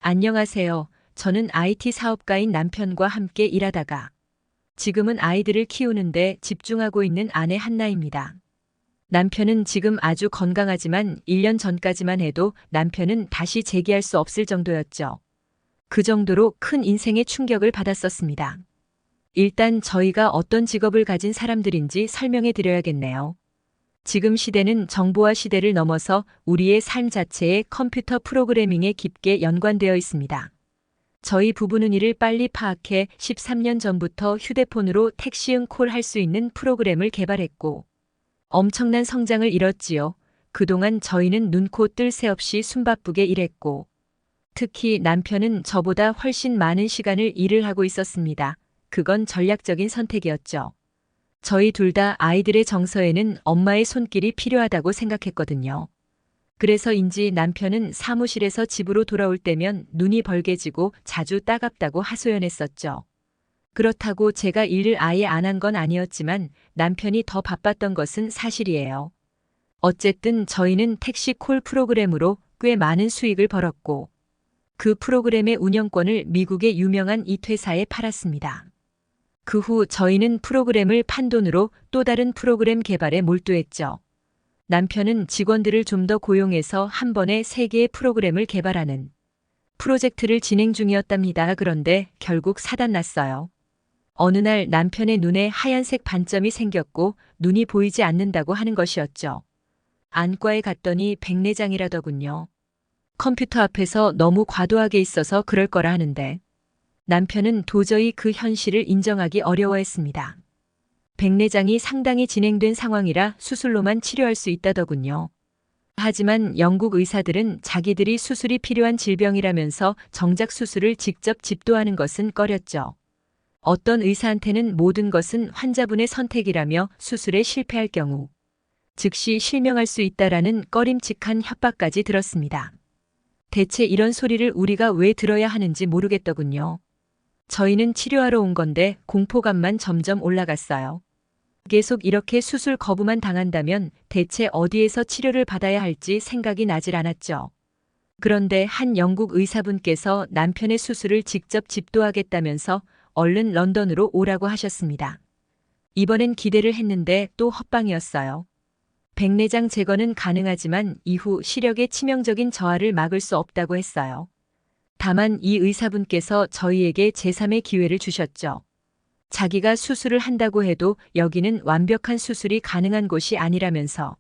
안녕하세요. 저는 IT 사업가인 남편과 함께 일하다가 지금은 아이들을 키우는데 집중하고 있는 아내 한나입니다. 남편은 지금 아주 건강하지만 1년 전까지만 해도 남편은 다시 재기할 수 없을 정도였죠. 그 정도로 큰 인생의 충격을 받았었습니다. 일단 저희가 어떤 직업을 가진 사람들인지 설명해 드려야겠네요. 지금 시대는 정보화 시대를 넘어서 우리의 삶 자체에 컴퓨터 프로그래밍에 깊게 연관되어 있습니다. 저희 부부는 이를 빨리 파악해 13년 전부터 휴대폰으로 택시응 콜 할 수 있는 프로그램을 개발했고 엄청난 성장을 이뤘지요. 그동안 저희는 눈코 뜰 새 없이 숨바쁘게 일했고 특히 남편은 저보다 훨씬 많은 시간을 일을 하고 있었습니다. 그건 전략적인 선택이었죠. 저희 둘 다 아이들의 정서에는 엄마의 손길이 필요하다고 생각했거든요. 그래서인지 남편은 사무실에서 집으로 돌아올 때면 눈이 벌개지고 자주 따갑다고 하소연했었죠. 그렇다고 제가 일을 아예 안 한 건 아니었지만 남편이 더 바빴던 것은 사실이에요. 어쨌든 저희는 택시 콜 프로그램으로 꽤 많은 수익을 벌었고 그 프로그램의 운영권을 미국의 유명한 이퇴사에 팔았습니다. 그 후 저희는 프로그램을 판 돈으로 또 다른 프로그램 개발에 몰두했죠. 남편은 직원들을 좀 더 고용해서 한 번에 3개의 프로그램을 개발하는 프로젝트를 진행 중이었답니다. 그런데 결국 사단났어요. 어느 날 남편의 눈에 하얀색 반점이 생겼고 눈이 보이지 않는다고 하는 것이었죠. 안과에 갔더니 백내장이라더군요. 컴퓨터 앞에서 너무 과도하게 있어서 그럴 거라 하는데 남편은 도저히 그 현실을 인정하기 어려워했습니다. 백내장이 상당히 진행된 상황이라 수술로만 치료할 수 있다더군요. 하지만 영국 의사들은 자기들이 수술이 필요한 질병이라면서 정작 수술을 직접 집도하는 것은 꺼렸죠. 어떤 의사한테는 모든 것은 환자분의 선택이라며 수술에 실패할 경우 즉시 실명할 수 있다라는 꺼림칙한 협박까지 들었습니다. 대체 이런 소리를 우리가 왜 들어야 하는지 모르겠더군요. 저희는 치료하러 온 건데 공포감만 점점 올라갔어요. 계속 이렇게 수술 거부만 당한다면 대체 어디에서 치료를 받아야 할지 생각이 나질 않았죠. 그런데 한 영국 의사분께서 남편의 수술을 직접 집도하겠다면서 얼른 런던으로 오라고 하셨습니다. 이번엔 기대를 했는데 또 헛방이었어요. 백내장 제거는 가능하지만 이후 시력의 치명적인 저하를 막을 수 없다고 했어요. 다만 이 의사분께서 저희에게 제3의 기회를 주셨죠. 자기가 수술을 한다고 해도 여기는 완벽한 수술이 가능한 곳이 아니라면서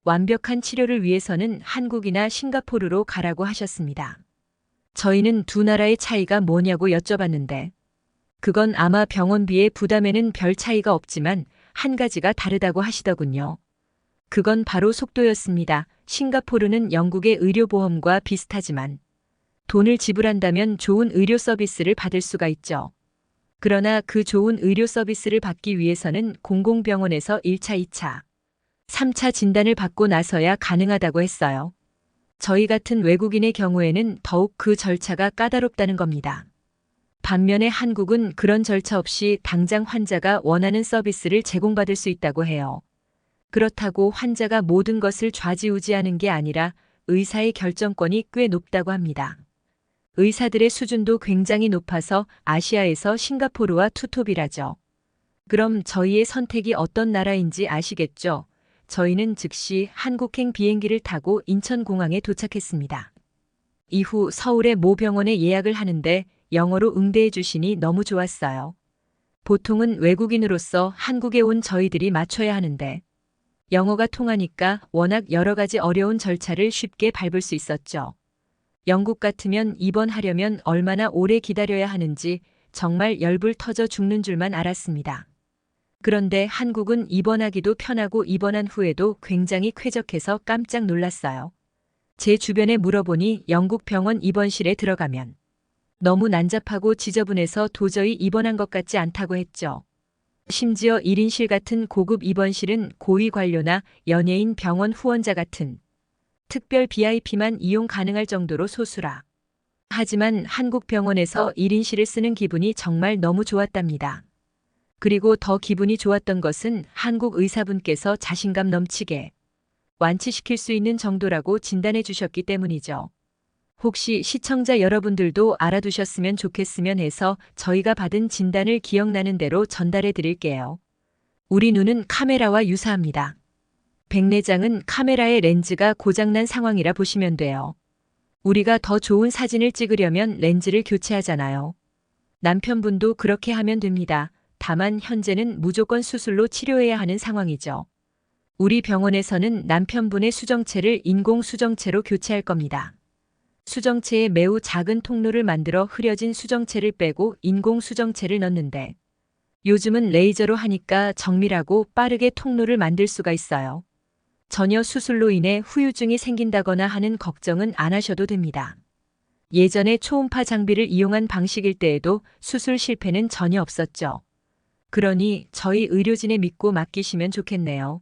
완벽한 치료를 위해서는 한국이나 싱가포르로 가라고 하셨습니다. 저희는 두 나라의 차이가 뭐냐고 여쭤봤는데 그건 아마 병원비의 부담에는 별 차이가 없지만 한 가지가 다르다고 하시더군요. 그건 바로 속도였습니다. 싱가포르는 영국의 의료보험과 비슷하지만 돈을 지불한다면 좋은 의료 서비스를 받을 수가 있죠. 그러나 그 좋은 의료 서비스를 받기 위해서는 공공병원에서 1차, 2차, 3차 진단을 받고 나서야 가능하다고 했어요. 저희 같은 외국인의 경우에는 더욱 그 절차가 까다롭다는 겁니다. 반면에 한국은 그런 절차 없이 당장 환자가 원하는 서비스를 제공받을 수 있다고 해요. 그렇다고 환자가 모든 것을 좌지우지하는 게 아니라 의사의 결정권이 꽤 높다고 합니다. 의사들의 수준도 굉장히 높아서 아시아에서 싱가포르와 투톱이라죠. 그럼 저희의 선택이 어떤 나라인지 아시겠죠? 저희는 즉시 한국행 비행기를 타고 인천공항에 도착했습니다. 이후 서울의 모 병원에 예약을 하는데 영어로 응대해 주시니 너무 좋았어요. 보통은 외국인으로서 한국에 온 저희들이 맞춰야 하는데 영어가 통하니까 워낙 여러 가지 어려운 절차를 쉽게 밟을 수 있었죠. 영국 같으면 입원하려면 얼마나 오래 기다려야 하는지 정말 열불 터져 죽는 줄만 알았습니다. 그런데 한국은 입원하기도 편하고 입원한 후에도 굉장히 쾌적해서 깜짝 놀랐어요. 제 주변에 물어보니 영국 병원 입원실에 들어가면 너무 난잡하고 지저분해서 도저히 입원한 것 같지 않다고 했죠. 심지어 1인실 같은 고급 입원실은 고위 관료나 연예인 병원 후원자 같은 특별 VIP만 이용 가능할 정도로 소수라. 하지만 한국 병원에서 1인실을 쓰는 기분이 정말 너무 좋았답니다. 그리고 더 기분이 좋았던 것은 한국 의사분께서 자신감 넘치게 완치시킬 수 있는 정도라고 진단해 주셨기 때문이죠. 혹시 시청자 여러분들도 알아두셨으면 좋겠으면 해서 저희가 받은 진단을 기억나는 대로 전달해 드릴게요. 우리 눈은 카메라와 유사합니다. 백내장은 카메라의 렌즈가 고장난 상황이라 보시면 돼요. 우리가 더 좋은 사진을 찍으려면 렌즈를 교체하잖아요. 남편분도 그렇게 하면 됩니다. 다만 현재는 무조건 수술로 치료해야 하는 상황이죠. 우리 병원에서는 남편분의 수정체를 인공 수정체로 교체할 겁니다. 수정체에 매우 작은 통로를 만들어 흐려진 수정체를 빼고 인공 수정체를 넣는데 요즘은 레이저로 하니까 정밀하고 빠르게 통로를 만들 수가 있어요. 전혀 수술로 인해 후유증이 생긴다거나 하는 걱정은 안 하셔도 됩니다. 예전에 초음파 장비를 이용한 방식일 때에도 수술 실패는 전혀 없었죠. 그러니 저희 의료진에 믿고 맡기시면 좋겠네요.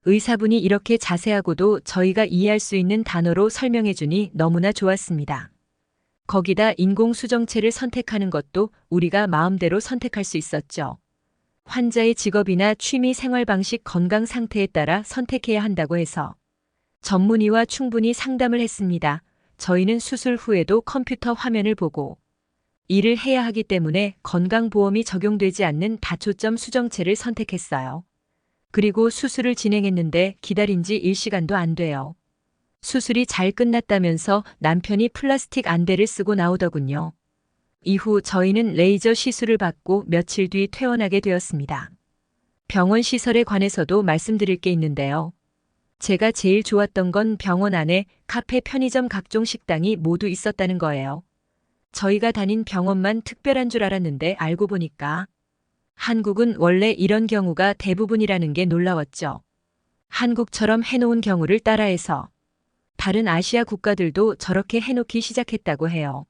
의사분이 이렇게 자세하고도 저희가 이해할 수 있는 단어로 설명해 주니 너무나 좋았습니다. 거기다 인공 수정체를 선택하는 것도 우리가 마음대로 선택할 수 있었죠. 환자의 직업이나 취미 생활 방식 건강 상태에 따라 선택해야 한다고 해서 전문의와 충분히 상담을 했습니다. 저희는 수술 후에도 컴퓨터 화면을 보고 일을 해야 하기 때문에 건강보험이 적용되지 않는 다초점 수정체를 선택했어요. 그리고 수술을 진행했는데 기다린 지 1시간도 안 돼요. 수술이 잘 끝났다면서 남편이 플라스틱 안대를 쓰고 나오더군요. 이후 저희는 레이저 시술을 받고 며칠 뒤 퇴원하게 되었습니다. 병원 시설에 관해서도 말씀드릴 게 있는데요. 제가 제일 좋았던 건 병원 안에 카페, 편의점, 각종 식당이 모두 있었다는 거예요. 저희가 다닌 병원만 특별한 줄 알았는데 알고 보니까 한국은 원래 이런 경우가 대부분이라는 게 놀라웠죠. 한국처럼 해놓은 경우를 따라해서 다른 아시아 국가들도 저렇게 해놓기 시작했다고 해요.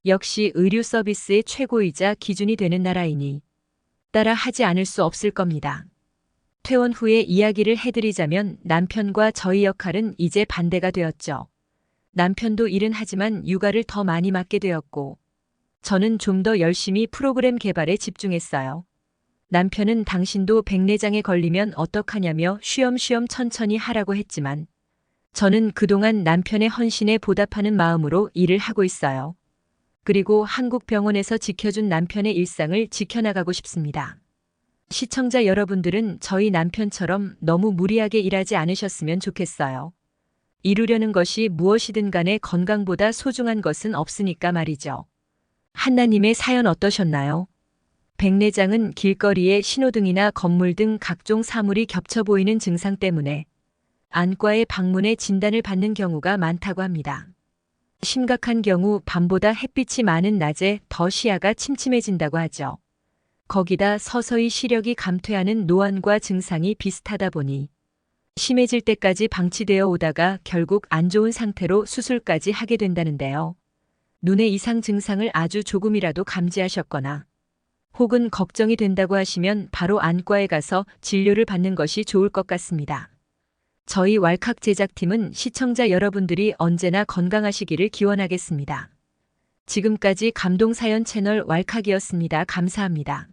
역시 의료 서비스의 최고이자 기준이 되는 나라이니 따라 하지 않을 수 없을 겁니다. 퇴원 후에 이야기를 해드리자면 남편과 저희 역할은 이제 반대가 되었죠. 남편도 일은 하지만 육아를 더 많이 맡게 되었고 저는 좀 더 열심히 프로그램 개발에 집중했어요. 남편은 당신도 백내장에 걸리면 어떡하냐며 쉬엄쉬엄 천천히 하라고 했지만 저는 그동안 남편의 헌신에 보답하는 마음으로 일을 하고 있어요. 그리고 한국 병원에서 지켜준 남편의 일상을 지켜나가고 싶습니다. 시청자 여러분들은 저희 남편처럼 너무 무리하게 일하지 않으셨으면 좋겠어요. 이루려는 것이 무엇이든 간에 건강보다 소중한 것은 없으니까 말이죠. 한나님의 사연 어떠셨나요? 백내장은 길거리에 신호등이나 건물 등 각종 사물이 겹쳐 보이는 증상 때문에 안과에 방문해 진단을 받는 경우가 많다고 합니다. 심각한 경우 밤보다 햇빛이 많은 낮에 더 시야가 침침해진다고 하죠. 거기다 서서히 시력이 감퇴하는 노안과 증상이 비슷하다 보니 심해질 때까지 방치되어 오다가 결국 안 좋은 상태로 수술까지 하게 된다는데요. 눈의 이상 증상을 아주 조금이라도 감지하셨거나 혹은 걱정이 된다고 하시면 바로 안과에 가서 진료를 받는 것이 좋을 것 같습니다. 저희 왈칵 제작팀은 시청자 여러분들이 언제나 건강하시기를 기원하겠습니다. 지금까지 감동사연 채널 왈칵이었습니다. 감사합니다.